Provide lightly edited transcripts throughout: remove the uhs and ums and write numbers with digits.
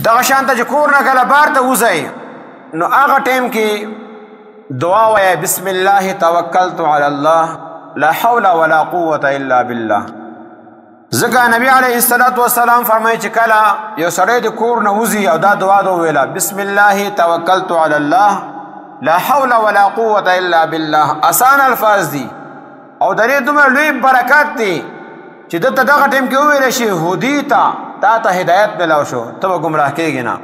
دغه شانته چې کور نه کله بار ته وځئ نو هغه ټیم کې دعا وایه بسم الله توکلت علی الله لا حول ولا قوة الا بالله. ځکه نبی علیه السلام فرمایي چې کله یو سړی د کور نه وځي او دا دعا وویله بسم الله توکلت علی الله لا حول ولا قوة الا بالله، آسان الفاظ دي او د دې دومره لوی برکات دي چې دته دغه ټیم کې وویلی شي هدیته تا ته هدایت میلاو شو، ته به ګمراه کېږي نه،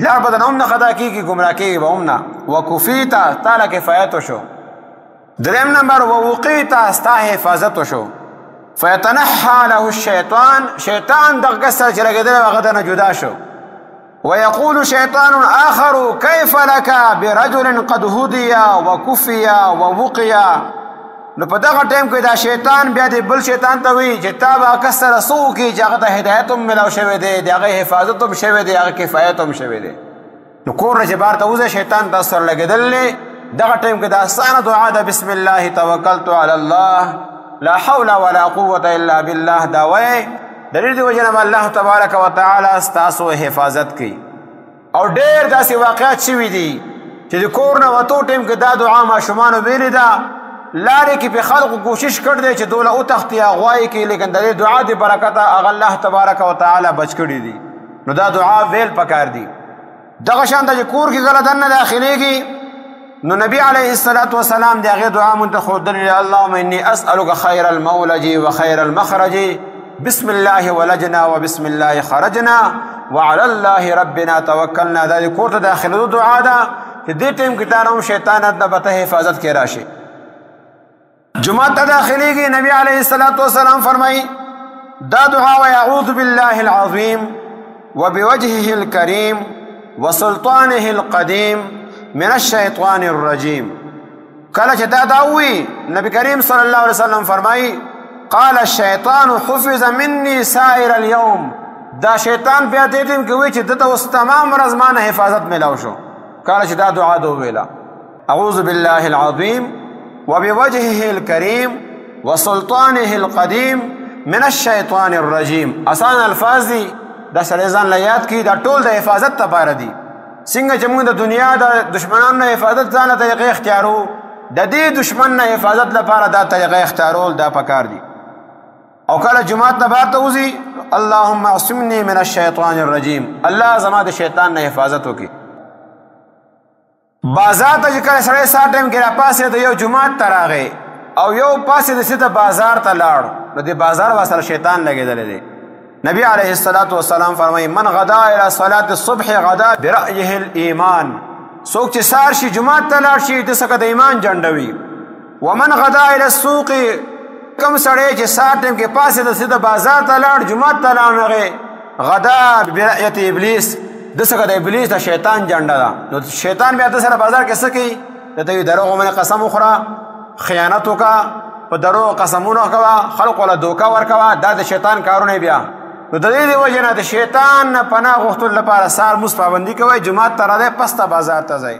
لار به درنه هم نه خطا کېږي، ګمراه کېږي به هم نه. وکفیته تا له کفایت وشو. دریم نمبر ووقیته ستا حفاظت وشو. فیتنحى له الشیطان، شیطان دغه کس سره چې لګېدلی و هغه درنه جدا شو. ويقول شيطان آخر كيف لك برجل قد هدي وكفي ووقي. نو په دغه ټیم کې دا شیطان بیا د بل شیطان ته وایي چې تا به هغه کس سره څه وکړي چې هغه ته هدایت هم میلاو شوی دی، د هغې حفاظت هم شوی دی، هغه کفایت هم شوی دی. نو کور نه چې بار ته وځئ شیطان تاسو سره لګېدلی دغه ټیم کې د اسانه دعا ده بسم الله توکلت علی الله لا حول ولا قوة الا بالله دا وایئ. د دې د وجې نه به الله تبارک وتعالی ستاسو حفاظت کوي. او ډېر داسې واقعات شوي دي چې د کور نه وتو ټیم کې دا دعا ماشومانو ویلې ده، لارې کې په خلقو کوشش کړی دی چې دوله وتښتي اغوایې کړي، لیکن د دې دعا د برکته هغه الله تبارک وتعالی بچ کړي دي. نو دا دعا ویل پکار دي. دغه شانته چې کور کې کله دننه داخلېږي نو نبی علیه السلام د هغې دعا مونږ ته ښودلې ده اللهم انی اسألک خیر المولج وخیر المخرج بسم الله ولجنا وبسم الله خرجنا وعلى الله ربنا توکلنا. دا د کور ته داخلېدو دعا ده چې دې ټیم کې تا نه هم شیطانت نه به ته حفاظت کې راشي. جماعت ته داخلېږي نبی علیه السلام فرمایي دا دعا وایي اعوذ بالله العظیم وبوجهه الکریم وسلطانه القدیم من الشیطان الرجیم. کله چې دا وایي نبی کریم صلی الله علیه وسلم فرمایي قال الشیطان حفظ مني سائر اليوم. دا شیطان بیا دې ټیم کې وایي چې دته اوس تمام ورځ ما نه حفاظت میلاو شو کله چې دا دعا وویله اعوذ بالله العظیم وبوجهه الكريم وسلطانه القديم من الشيطان الرجيم. آسان الفاظ دي دا سړی ځان له یاد کړي، دا ټول د حفاظت لپاره دي. څنګه چې موږ د دنیا د دشمنانو نه حفاظت ځان له طریقې اختیارو، د دې دشمن نه حفاظت لپاره دا طریقې اختیارول دا پکار دي. او کله جماعت نه بار ته وځي اللهم اعصمني من الشيطان الرجيم، الله زما د شیطان نه حفاظت وکړي. بازار ته چې کله سړی سهار ټایم کې راپاڅېد یو جومات ته راغی او یو پاسې د سیده بازار ته لاړ نو د بازار ورسره شیطان لګېدلی دی. نبی علیه السلام فرمایي من غدا الى صلاة الصبح غدا برأيه الایمان. څوک چې سهار شي جومات ته لاړ شي د څخه د ایمان جنډوي. ومن غدا الى السوق، کوم سړی چې سهار ټایم کې پاسې د سیده بازار ته لاړ جومات ته لاړ نغی غدا برأیة ابلیس، د څخه د ابلیس د شیطان جنډه ده. نو شیطان بیا د سره بازار کې څه کوي؟ ته وایي دروغ ومنې قسم وخوره، خیانت وکړه، په دروغ قسمونه کوه، خلقو له دوکه ورکوه، دا د شیطان کارونه بیا. نو د دې د وجې نه د شیطان نه پناه غوښتلو لپاره سهار لمونځ پابندي کوئ، جومات ته راځئ، پسته بازار ته ځئ.